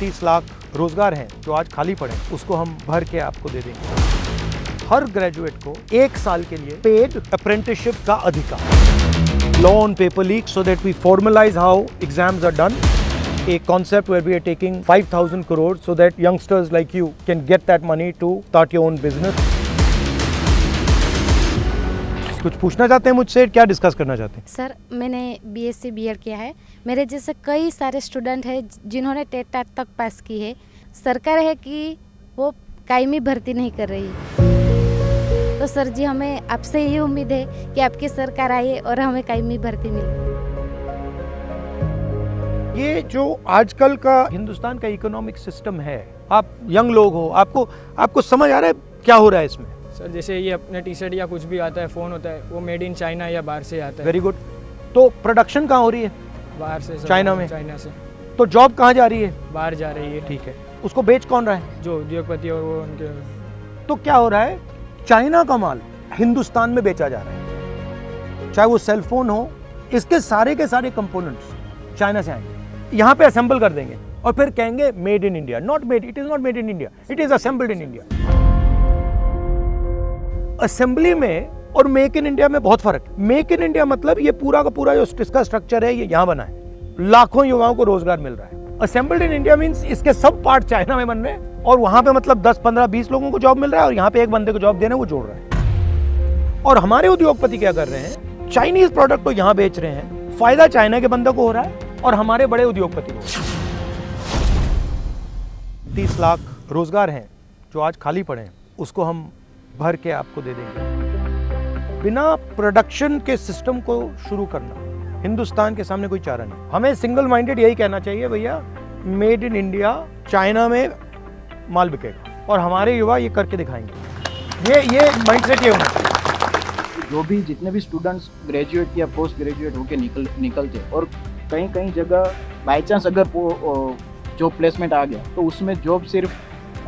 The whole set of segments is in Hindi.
30 लाख रोजगार हैं जो आज खाली पड़े, उसको हम भर के आपको दे देंगे। हर ग्रेजुएट को 1 साल के लिए पेड अप्रेंटिसशिप का अधिकार। Law on paper leak so that we formalize how exams are done. A concept where we are taking 5,000 crores so that youngsters like you can get that money to start your own business. कुछ पूछना चाहते हैं मुझसे, क्या डिस्कस करना चाहते हैं? सर, मैंने बीएससी बीएड किया है। मेरे जैसे कई सारे स्टूडेंट हैं जिन्होंने टेट टाट तक पास की है। सरकार है कि वो कायमी भर्ती नहीं कर रही। तो सर जी, हमें आपसे ये उम्मीद है कि आपकी सरकार आए और हमें कायमी भर्ती मिले। ये जो आजकल का हिंदुस्तान का इकोनॉमिक सिस्टम है, आप यंग लोग हो, आपको समझ आ रहा है क्या हो रहा है इसमें? सर, जैसे ये अपने टी शर्ट या कुछ भी आता है, फ़ोन होता है, वो मेड इन चाइना या बाहर से आता है। Very good. तो प्रोडक्शन कहाँ हो रही है? बाहर से सर, चाइना में। चाइना से। तो जॉब कहाँ जा रही है? बाहर जा रही है। ठीक है, उसको बेच कौन रहा है? जो उद्योगपति और वो उनके। तो क्या हो रहा है, चाइना का माल हिंदुस्तान में बेचा जा रहा है। चाहे वो सेलफोन हो, इसके सारे के सारे कंपोनेंट्स चाइना से आएंगे, यहाँ पे असेंबल कर देंगे और फिर कहेंगे made in India. Not made, it is not made in India, it is assembled in India. Assembly में और मेक इन इंडिया में बहुत फर्क है। मेक इन इंडिया मतलब ये पूरा का पूरा जो इसका स्ट्रक्चर है, ये यहाँ बना है, लाखों युवाओं को रोजगार मिल रहा है। असेंबल्ड इन इंडिया मींस इसके सब पार्ट चाइना में बन रहे हैं और वहां पे मतलब 10, 15, 20 लोगों को जॉब मिल रहा है और यहाँ पे एक बंदे को जॉब देना वो जोड़ रहा है। और हमारे उद्योगपति क्या कर रहे हैं, चाइनीज प्रोडक्ट को यहाँ बेच रहे हैं, फायदा चाइना के बंदे को हो रहा है और हमारे बड़े उद्योगपति को। 30 लाख रोजगार हैं जो आज खाली पड़े हैं, उसको हम भर के आपको दे देंगे। बिना प्रोडक्शन के सिस्टम को शुरू करना हिंदुस्तान के सामने कोई चारा नहीं। हमें सिंगल माइंडेड यही कहना चाहिए, भैया मेड इन इंडिया, चाइना में माल बिकेगा और हमारे युवा ये करके दिखाएंगे। ये माइंडसेट ये होना चाहिए। जो भी जितने भी स्टूडेंट्स ग्रेजुएट या पोस्ट ग्रेजुएट होके निकलते और कहीं जगह बाई चांस अगर वो जॉब प्लेसमेंट आ गया तो उसमें जॉब सिर्फ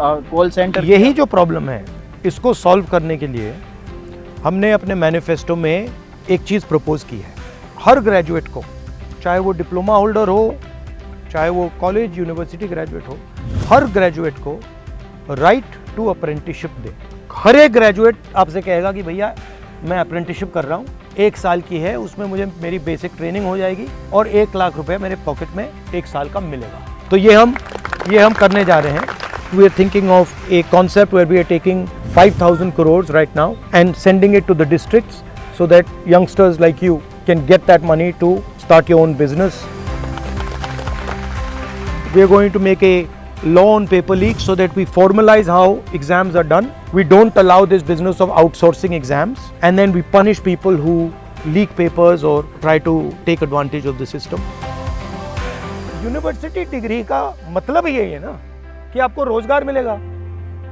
कॉल सेंटर। यही जो प्रॉब्लम है, इसको सॉल्व करने के लिए हमने अपने मैनिफेस्टो में एक चीज़ प्रपोज की है। हर ग्रेजुएट को, चाहे वो डिप्लोमा होल्डर हो, चाहे वो कॉलेज यूनिवर्सिटी ग्रेजुएट हो, हर ग्रेजुएट को राइट टू अप्रेंटिसशिप दे। हर एक ग्रेजुएट आपसे कहेगा कि भैया मैं अप्रेंटिसशिप कर रहा हूँ, 1 साल की है, उसमें मुझे मेरी बेसिक ट्रेनिंग हो जाएगी और 1 लाख रुपए मेरे पॉकेट में 1 साल का मिलेगा। तो ये हम करने जा रहे हैं। We are thinking of a concept where we are taking 5,000 crores right now and sending it to the districts so that youngsters like you can get that money to start your own business. We are going to make a law on paper leak so that we formalize how exams are done. We don't allow this business of outsourcing exams and then we punish people who leak papers or try to take advantage of the system. University degree का मतलब ही यही है ना कि आपको रोजगार मिलेगा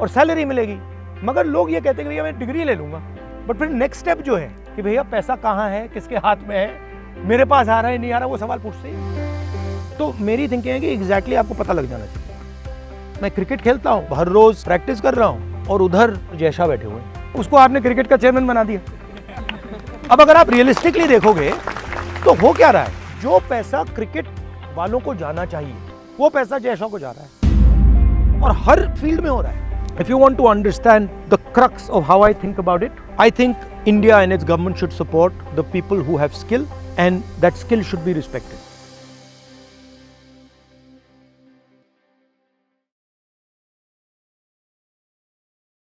और सैलरी मिलेगी। मगर लोग ये कहते हैं कि भैया मैं डिग्री ले लूंगा, बट फिर नेक्स्ट स्टेप जो है कि भैया पैसा कहाँ है, किसके हाथ में है, मेरे पास आ रहा है नहीं आ रहा, वो सवाल पूछते हैं। तो मेरी थिंकिंग है कि एग्जैक्टली आपको पता लग जाना चाहिए। मैं क्रिकेट खेलता हूँ, हर रोज प्रैक्टिस कर रहा हूँ और उधर जैशा बैठे हुए हैं, उसको आपने क्रिकेट का चेयरमैन बना दिया। अब अगर आप रियलिस्टिकली देखोगे तो हो क्या रहा है, जो पैसा क्रिकेट वालों को जाना चाहिए वो पैसा जैशा को जा रहा है और हर फील्ड में हो रहा है। If you want to understand the crux of how I think about it, I think India and its government should support the people who have skill and that skill should be respected.